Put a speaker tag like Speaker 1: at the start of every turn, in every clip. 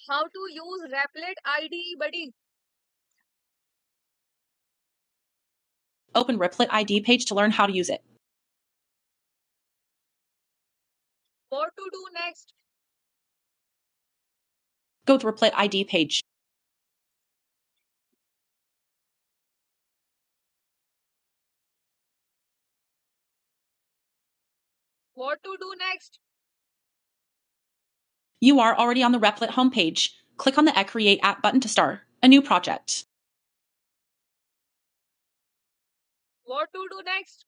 Speaker 1: How to use Replit IDE, buddy?
Speaker 2: Open Replit ID page to learn how to use it.
Speaker 1: What to do next?
Speaker 2: Go to Replit ID page.
Speaker 1: What to do next?
Speaker 2: You are already on the Replit homepage. Click on the Create App button to start a new project.
Speaker 1: What to do next?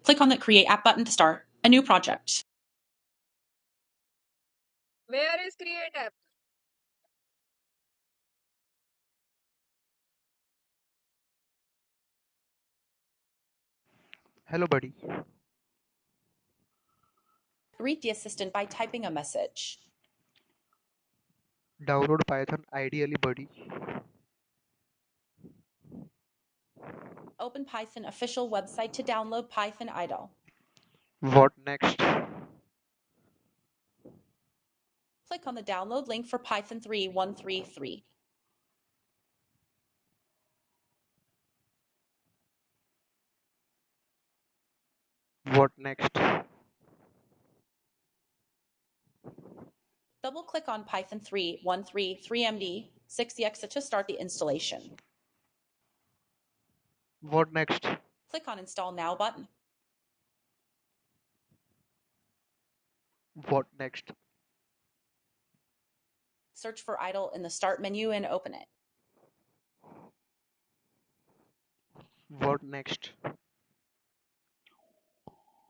Speaker 2: Click on the Create App button to start a new project.
Speaker 1: Where is create app?
Speaker 3: Hello, buddy.
Speaker 2: Greet the assistant by typing a message.
Speaker 3: Download Python ideally, buddy.
Speaker 2: Open Python official website to download Python idle.
Speaker 3: What next?
Speaker 2: Click on the download link for Python 3.133.
Speaker 3: What next?
Speaker 2: Double-click on Python 3.133 MD6exa to start the installation.
Speaker 3: What next?
Speaker 2: Click on Install Now button.
Speaker 3: What next?
Speaker 2: Search for idle in the Start menu and open it.
Speaker 3: What next?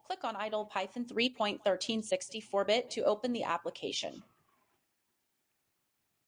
Speaker 2: Click on idle Python 3.13 64-bit to open the application.